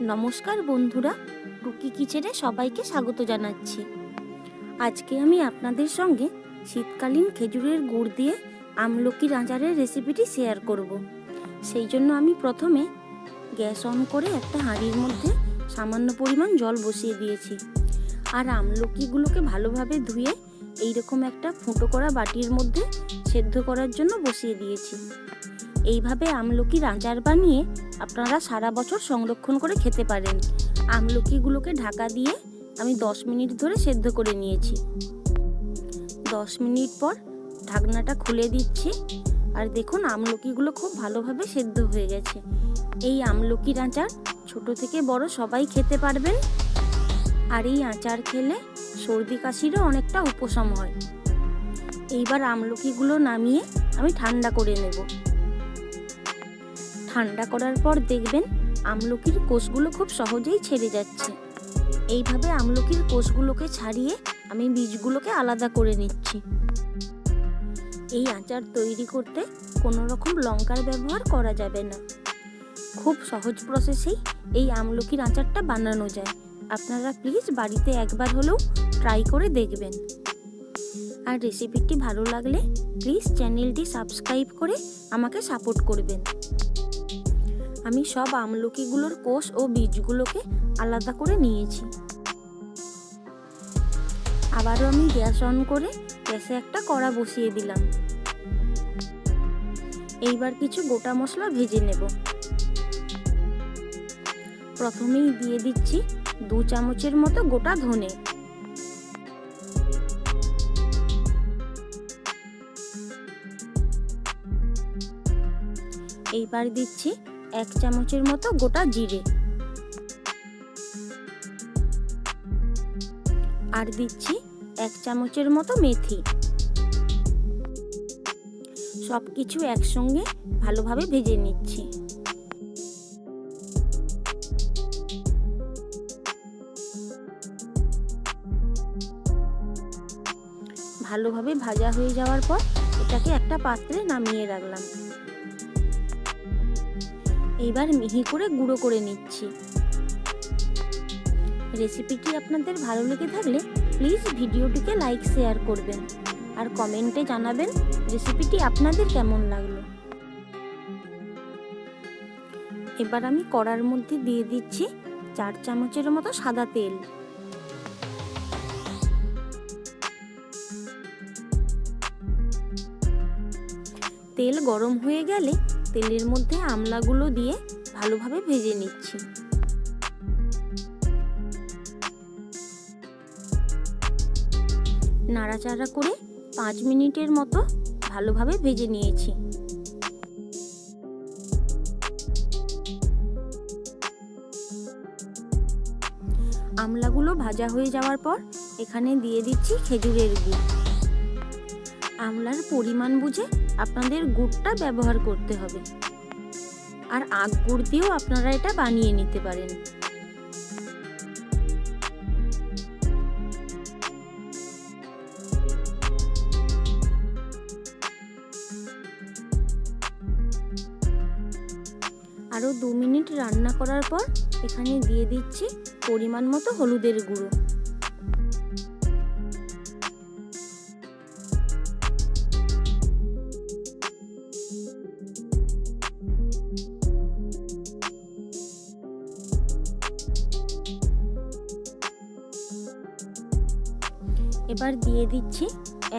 নমস্কার বন্ধুরা, টুকি কিচেনে সবাইকে স্বাগত জানাচ্ছি। আজকে আমি আপনাদের সঙ্গে শীতকালীন খেজুরের গুড় দিয়ে আমলকির আচারের রেসিপিটি শেয়ার করব। সেই জন্য আমি প্রথমে গ্যাস অন করে একটা হাঁড়ির মধ্যে সামান্য পরিমাণ জল বসিয়ে দিয়েছি। আর আমলকিগুলোকে ভালোভাবে ধুয়ে এইরকম একটা ফুটো করা বাটির মধ্যে সেদ্ধ করার জন্য বসিয়ে দিয়েছি। এইভাবে আমলকির আচার বানিয়ে আপনারা সারা বছর সংরক্ষণ করে খেতে পারেন। আমলকিগুলোকে ঢাকা দিয়ে আমি 10 মিনিট ধরে সেদ্ধ করে নিয়েছি। 10 মিনিট পর ঢাকনাটা খুলে দিচ্ছি, আর দেখুন আমলকিগুলো খুব ভালোভাবে সেদ্ধ হয়ে গেছে। এই আমলকির আচার ছোট থেকে বড় সবাই খেতে পারবেন। আর এই আচার খেলে সর্দি কাশিরও অনেকটা উপশম হয়। এইবার আমলকিগুলো নামিয়ে আমি ঠান্ডা করে নেব। ঠান্ডা করার পর দেখবেন আমলকির কোষগুলো খুব সহজেই ছেড়ে যাচ্ছে। এইভাবে আমলকির কোষগুলোকে ছাড়িয়ে আমি বীজগুলোকে আলাদা করে নিচ্ছি। এই আচার তৈরি করতে কোনো রকম লঙ্কার ব্যবহার করা যাবে না। খুব সহজ প্রসেসেই এই আমলকির আচারটা বানানো যায়। আপনারা প্লিজ বাড়িতে একবার হলেও ট্রাই করে দেখবেন। আর রেসিপিটি ভালো লাগলে প্লিজ চ্যানেলটি সাবস্ক্রাইব করে আমাকে সাপোর্ট করবেন। আমি সব আমলকিগুলোর কোষ ও বীজগুলোকে আলাদা করে নিয়েছি। আবারও আমি গ্যাস অন করে গ্যাসে একটা কড়া বসিয়ে দিলাম। এইবার কিছু গোটা মশলা ভেজে নেব। প্রথমেই দিয়ে দিচ্ছি 2 চামচের মতো গোটা ধনে। এইবার দিচ্ছি 1 চামচের মতো গোটা জিরে। আর দিচ্ছি 1 চামচের মতো মেথি। সবকিছু একসঙ্গে ভালোভাবে ভেজে নিচ্ছি। ভালোভাবে ভাজা হয়ে যাওয়ার পর এটাকে একটা পাত্রে নামিয়ে রাখলাম। এইবার মিহি করে গুঁড়ো করে নিচ্ছি। রেসিপিটি আপনাদের ভালো লেগে থাকলে প্লিজ ভিডিওটিকে লাইক শেয়ার করবেন, আর কমেন্টে জানাবেন রেসিপিটি আপনাদের কেমন লাগলো। এবার আমি কড়ার মধ্যে দিয়ে দিচ্ছি 4 চামচের মতো সাদা তেল। তেল গরম হয়ে গেলে তেলের মধ্যে আমলাগুলো দিয়ে ভালোভাবে ভেজে নিচ্ছি। নাড়াচাড়া করে 5 মিনিটের মতো ভালোভাবে ভেজে নিয়েছি। আমলাগুলো ভাজা হয়ে যাওয়ার পর এখানে দিয়ে দিচ্ছি খেজুরের গুড়। আমলার পরিমাণ বুঝে আপনাদের গুড়টা ব্যবহার করতে হবে। আর আখ গুড় দিয়েও আপনারা এটা বানিয়ে নিতে পারেন। আরও 2 মিনিট রান্না করার পর এখানে দিয়ে দিচ্ছি পরিমাণ মতো হলুদের গুঁড়ো। এবার দিয়ে দিচ্ছি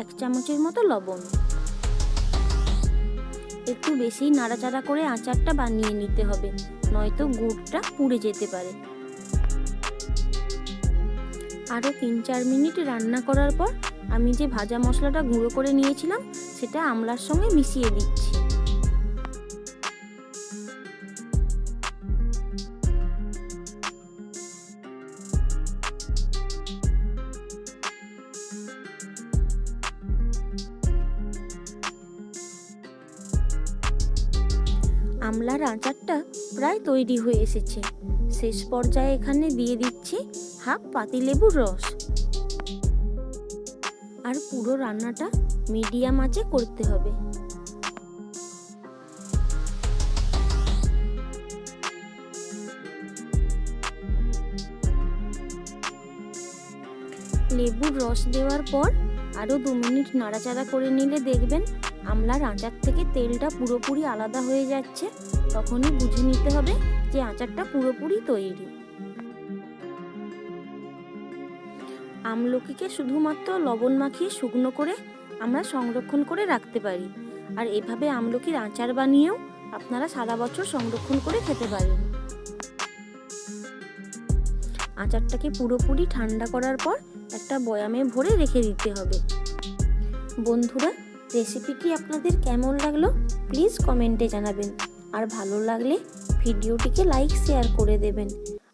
1 চামচের মতো লবণ। একটু বেশি নাড়াচাড়া করে আচারটা বানিয়ে নিতে হবে, নয়তো গুড়টা পুড়ে যেতে পারে। আরও 3-4 মিনিট রান্না করার পর আমি যে ভাজা মশলাটা গুঁড়ো করে নিয়েছিলাম সেটা আমলার সঙ্গে মিশিয়ে দিচ্ছি। আমলার আচারটা প্রায় তৈরি হয়ে এসেছে। শেষ পর্যায়ে এখানে দিয়ে দিচ্ছি হাফ পাতিলেবুর রস। আর পুরো রান্নাটা মিডিয়াম আঁচে করতে হবে। লেবুর রস দেওয়ার পর আরও 2 মিনিট নাড়াচাড়া করে নিলে দেখবেন আমলার আচার থেকে তেলটা পুরোপুরি আলাদা হয়ে যাচ্ছে। তখনই বুঝে নিতে হবে যে আচারটা পুরোপুরি তৈরি। আমলকিকে শুধুমাত্র লবণ মাখিয়ে শুকনো করে আমরা সংরক্ষণ করে রাখতে পারি, আর এভাবে আমলকির আচার বানিয়েও আপনারা সারা বছর সংরক্ষণ করে খেতে পারেন। আচারটাকে পুরোপুরি ঠান্ডা করার পর একটা বয়ামে ভরে রেখে দিতে হবে। বন্ধুরা, রেসিপিটি আপনাদের কেমন লাগলো প্লিজ কমেন্টে জানাবেন, আর ভালো লাগলে ভিডিওটিকে লাইক শেয়ার করে দেবেন,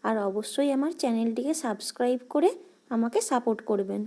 আর অবশ্যই আমার চ্যানেলটিকে সাবস্ক্রাইব করে আমাকে সাপোর্ট করবেন।